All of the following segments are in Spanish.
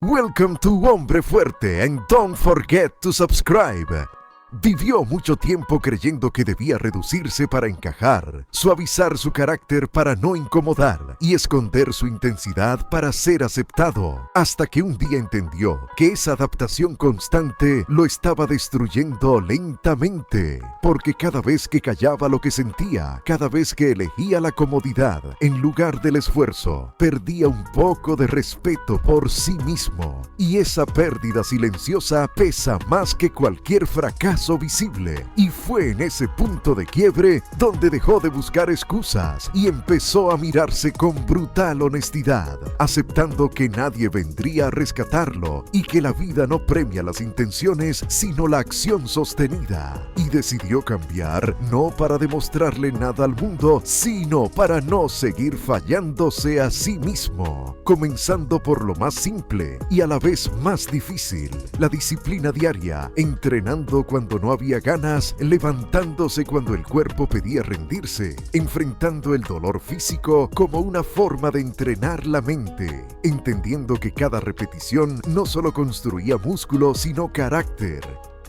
Welcome to Hombre Fuerte and don't forget to subscribe. Vivió mucho tiempo creyendo que debía reducirse para encajar, suavizar su carácter para no incomodar y esconder su intensidad para ser aceptado, hasta que un día entendió que esa adaptación constante lo estaba destruyendo lentamente, porque cada vez que callaba lo que sentía, cada vez que elegía la comodidad en lugar del esfuerzo, perdía un poco de respeto por sí mismo, y esa pérdida silenciosa pesa más que cualquier fracaso visible, y fue en ese punto de quiebre donde dejó de buscar excusas y empezó a mirarse con brutal honestidad, aceptando que nadie vendría a rescatarlo y que la vida no premia las intenciones sino la acción sostenida, y decidió cambiar no para demostrarle nada al mundo, sino para no seguir fallándose a sí mismo, comenzando por lo más simple y a la vez más difícil, la disciplina diaria, entrenando cuando no había ganas, levantándose cuando el cuerpo pedía rendirse, enfrentando el dolor físico como una forma de entrenar la mente, entendiendo que cada repetición no solo construía músculo, sino carácter,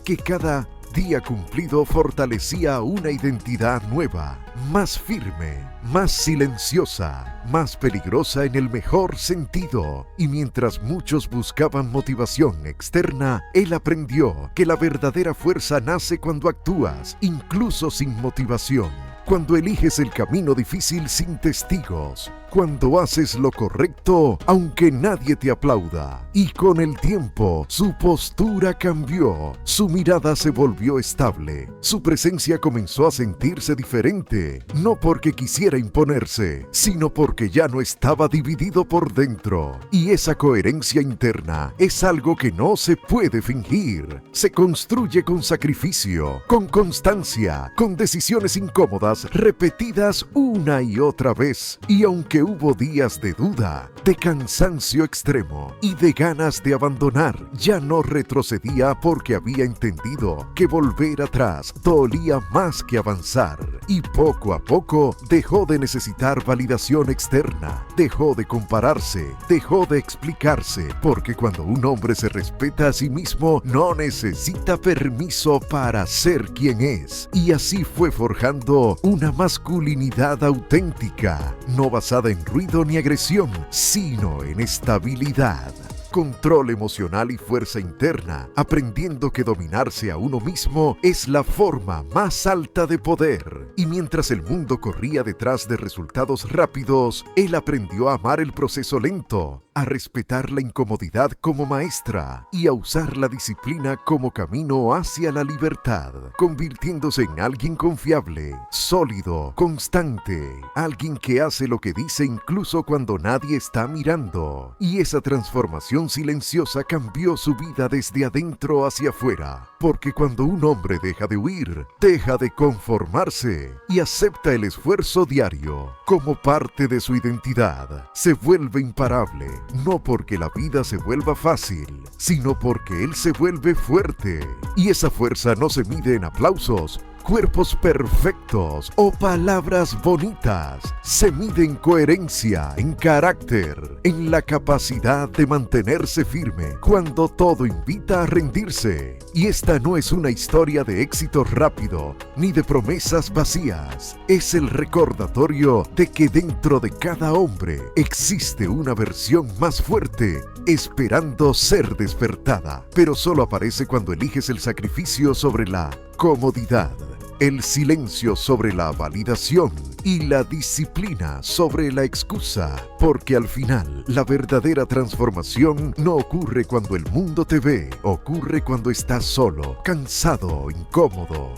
que cada día cumplido fortalecía una identidad nueva, más firme, más silenciosa, más peligrosa en el mejor sentido. Y mientras muchos buscaban motivación externa, él aprendió que la verdadera fuerza nace cuando actúas, incluso sin motivación. Cuando eliges el camino difícil sin testigos, cuando haces lo correcto aunque nadie te aplauda. Y con el tiempo, su postura cambió, su mirada se volvió estable, su presencia comenzó a sentirse diferente, no porque quisiera imponerse, sino porque ya no estaba dividido por dentro. Y esa coherencia interna es algo que no se puede fingir, se construye con sacrificio, con constancia, con decisiones incómodas repetidas una y otra vez. Y aunque hubo días de duda, de cansancio extremo y de ganas de abandonar, ya no retrocedía porque había entendido que volver atrás dolía más que avanzar. Y poco a poco dejó de necesitar validación externa, dejó de compararse, dejó de explicarse, porque cuando un hombre se respeta a sí mismo, no necesita permiso para ser quien es. Y así fue forjando una masculinidad auténtica, no basada en ruido ni agresión, sino en estabilidad, control emocional y fuerza interna, aprendiendo que dominarse a uno mismo es la forma más alta de poder. Y mientras el mundo corría detrás de resultados rápidos, él aprendió a amar el proceso lento, a respetar la incomodidad como maestra y a usar la disciplina como camino hacia la libertad, convirtiéndose en alguien confiable, sólido, constante, alguien que hace lo que dice incluso cuando nadie está mirando. Y esa transformación silenciosa cambió su vida desde adentro hacia afuera, porque cuando un hombre deja de huir, deja de conformarse y acepta el esfuerzo diario como parte de su identidad, se vuelve imparable, no porque la vida se vuelva fácil, sino porque él se vuelve fuerte. Y esa fuerza no se mide en aplausos, cuerpos perfectos o palabras bonitas, se mide en coherencia, en carácter, en la capacidad de mantenerse firme cuando todo invita a rendirse. Y esta no es una historia de éxito rápido ni de promesas vacías, es el recordatorio de que dentro de cada hombre existe una versión más fuerte esperando ser despertada, pero solo aparece cuando eliges el sacrificio sobre la comodidad, el silencio sobre la validación y la disciplina sobre la excusa, porque al final la verdadera transformación no ocurre cuando el mundo te ve, ocurre cuando estás solo, cansado, incómodo,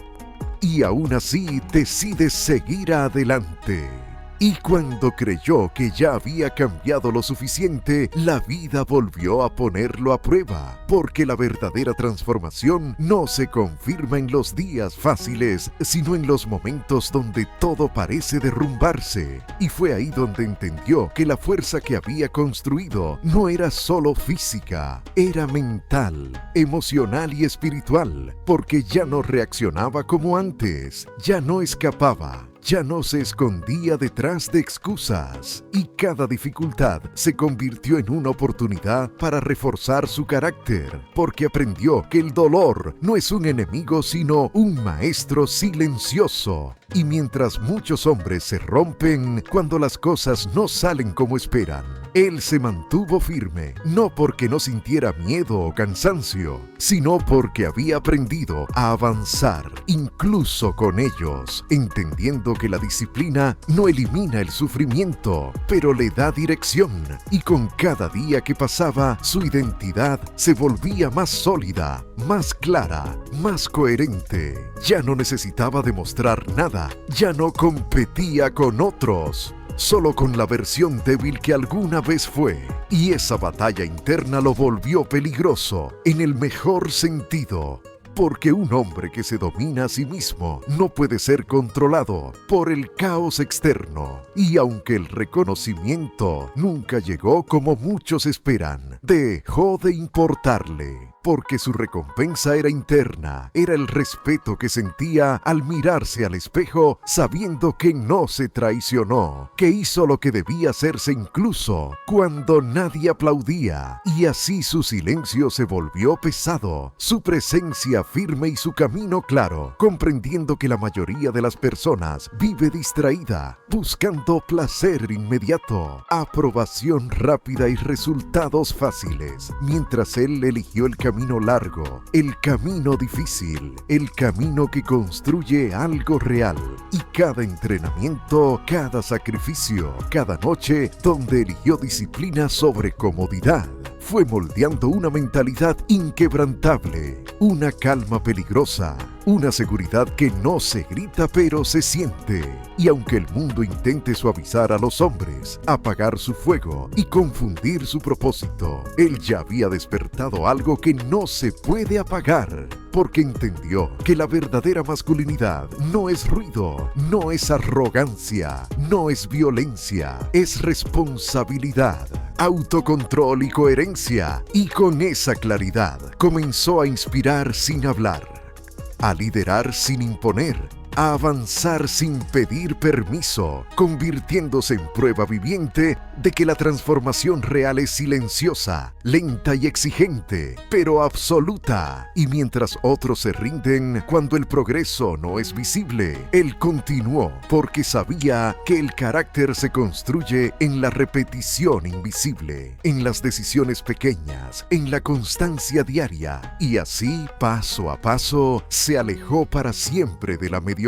y aún así decides seguir adelante. Y cuando creyó que ya había cambiado lo suficiente, la vida volvió a ponerlo a prueba, porque la verdadera transformación no se confirma en los días fáciles, sino en los momentos donde todo parece derrumbarse. Y fue ahí donde entendió que la fuerza que había construido no era solo física, era mental, emocional y espiritual, porque ya no reaccionaba como antes, ya no escapaba, ya no se escondía detrás de excusas y cada dificultad se convirtió en una oportunidad para reforzar su carácter, porque aprendió que el dolor no es un enemigo sino un maestro silencioso. Y mientras muchos hombres se rompen cuando las cosas no salen como esperan, él se mantuvo firme, no porque no sintiera miedo o cansancio, sino porque había aprendido a avanzar, incluso con ellos, entendiendo que la disciplina no elimina el sufrimiento, pero le da dirección, y con cada día que pasaba, su identidad se volvía más sólida, más clara, más coherente. Ya no necesitaba demostrar nada, ya no competía con otros, solo con la versión débil que alguna vez fue. Y esa batalla interna lo volvió peligroso, en el mejor sentido, porque un hombre que se domina a sí mismo no puede ser controlado por el caos externo. Y aunque el reconocimiento nunca llegó como muchos esperan, dejó de importarle, porque su recompensa era interna, era el respeto que sentía al mirarse al espejo sabiendo que no se traicionó, que hizo lo que debía hacerse incluso cuando nadie aplaudía, y así su silencio se volvió pesado, su presencia firme y su camino claro, comprendiendo que la mayoría de las personas vive distraída, buscando placer inmediato, aprobación rápida y resultados fáciles, mientras él eligió el camino largo, el camino difícil, el camino que construye algo real. Y cada entrenamiento, cada sacrificio, cada noche donde eligió disciplina sobre comodidad, fue moldeando una mentalidad inquebrantable, una calma peligrosa, una seguridad que no se grita pero se siente. Y aunque el mundo intente suavizar a los hombres, apagar su fuego y confundir su propósito, él ya había despertado algo que no se puede apagar, porque entendió que la verdadera masculinidad no es ruido, no es arrogancia, no es violencia, es responsabilidad, autocontrol y coherencia. Y con esa claridad comenzó a inspirar sin hablar, a liderar sin imponer, a avanzar sin pedir permiso, convirtiéndose en prueba viviente de que la transformación real es silenciosa, lenta y exigente, pero absoluta. Y mientras otros se rinden cuando el progreso no es visible, él continuó porque sabía que el carácter se construye en la repetición invisible, en las decisiones pequeñas, en la constancia diaria. Y así, paso a paso, se alejó para siempre de la mediocridad,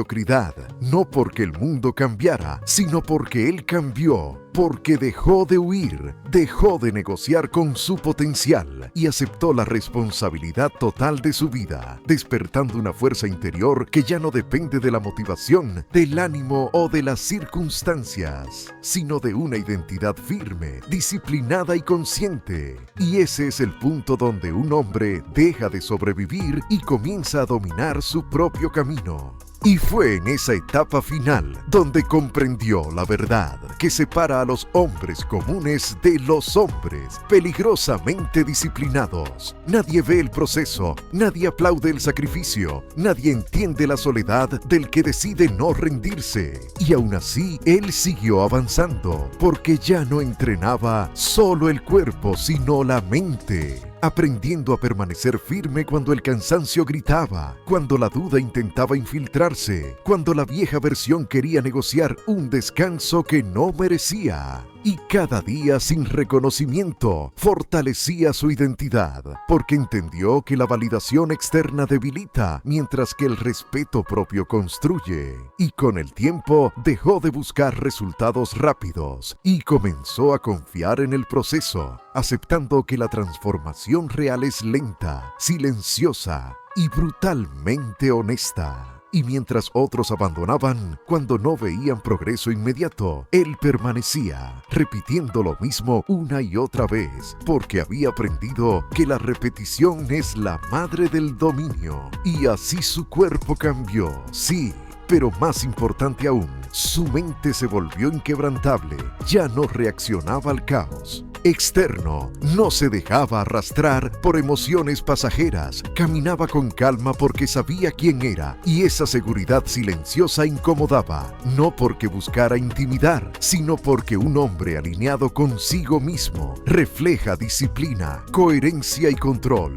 no porque el mundo cambiara, sino porque él cambió, porque dejó de huir, dejó de negociar con su potencial y aceptó la responsabilidad total de su vida, despertando una fuerza interior que ya no depende de la motivación, del ánimo o de las circunstancias, sino de una identidad firme, disciplinada y consciente. Y ese es el punto donde un hombre deja de sobrevivir y comienza a dominar su propio camino. Y fue en esa etapa final donde comprendió la verdad que separa a los hombres comunes de los hombres peligrosamente disciplinados. Nadie ve el proceso, nadie aplaude el sacrificio, nadie entiende la soledad del que decide no rendirse. Y aún así, él siguió avanzando, porque ya no entrenaba solo el cuerpo, sino la mente, aprendiendo a permanecer firme cuando el cansancio gritaba, cuando la duda intentaba infiltrarse, cuando la vieja versión quería negociar un descanso que no merecía. Y cada día sin reconocimiento fortalecía su identidad, porque entendió que la validación externa debilita, mientras que el respeto propio construye. Y con el tiempo dejó de buscar resultados rápidos y comenzó a confiar en el proceso, aceptando que la transformación real es lenta, silenciosa y brutalmente honesta. Y mientras otros abandonaban cuando no veían progreso inmediato, él permanecía, repitiendo lo mismo una y otra vez, porque había aprendido que la repetición es la madre del dominio. Y así su cuerpo cambió, sí, pero más importante aún, su mente se volvió inquebrantable, ya no reaccionaba al caos. externo, no se dejaba arrastrar por emociones pasajeras, caminaba con calma porque sabía quién era y esa seguridad silenciosa incomodaba, no porque buscara intimidar, sino porque un hombre alineado consigo mismo refleja disciplina, coherencia y control.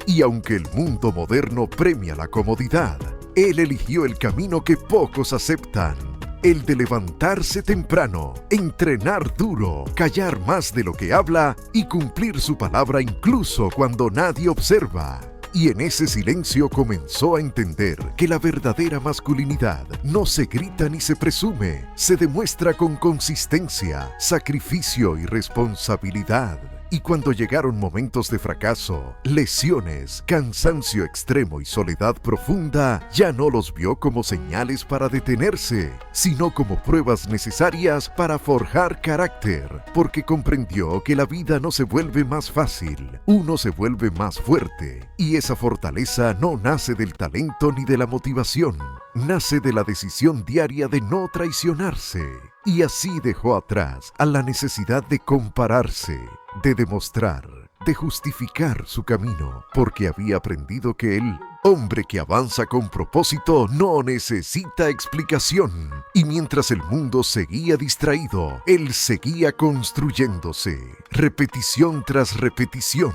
Y aunque el mundo moderno premia la comodidad, él eligió el camino que pocos aceptan. El de levantarse temprano, entrenar duro, callar más de lo que habla y cumplir su palabra incluso cuando nadie observa. Y en ese silencio comenzó a entender que la verdadera masculinidad no se grita ni se presume, se demuestra con consistencia, sacrificio y responsabilidad. Y cuando llegaron momentos de fracaso, lesiones, cansancio extremo y soledad profunda, ya no los vio como señales para detenerse, sino como pruebas necesarias para forjar carácter, porque comprendió que la vida no se vuelve más fácil, uno se vuelve más fuerte, y esa fortaleza no nace del talento ni de la motivación, nace de la decisión diaria de no traicionarse. Y así dejó atrás a la necesidad de compararse, de demostrar, de justificar su camino, porque había aprendido que el hombre que avanza con propósito no necesita explicación. Y mientras el mundo seguía distraído, él seguía construyéndose, repetición tras repetición,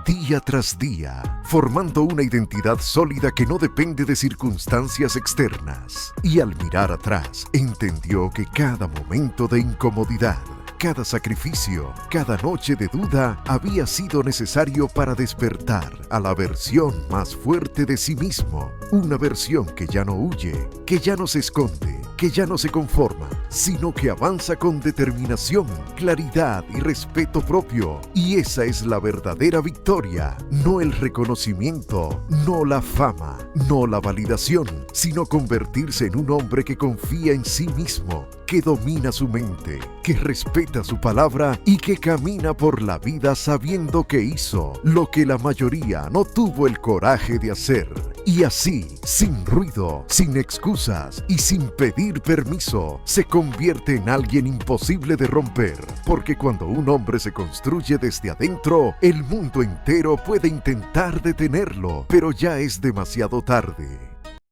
día tras día, formando una identidad sólida que no depende de circunstancias externas. Y al mirar atrás, entendió que cada momento de incomodidad, cada sacrificio, cada noche de duda había sido necesario para despertar a la versión más fuerte de sí mismo. Una versión que ya no huye, que ya no se esconde, que ya no se conforma, sino que avanza con determinación, claridad y respeto propio. Y esa es la verdadera victoria, no el reconocimiento, no la fama, no la validación, sino convertirse en un hombre que confía en sí mismo, que domina su mente, que respeta su palabra y que camina por la vida sabiendo que hizo lo que la mayoría no tuvo el coraje de hacer. Y así, sin ruido, sin excusas y sin pedir permiso, se convierte en alguien imposible de romper. Porque cuando un hombre se construye desde adentro, el mundo entero puede intentar detenerlo, pero ya es demasiado tarde.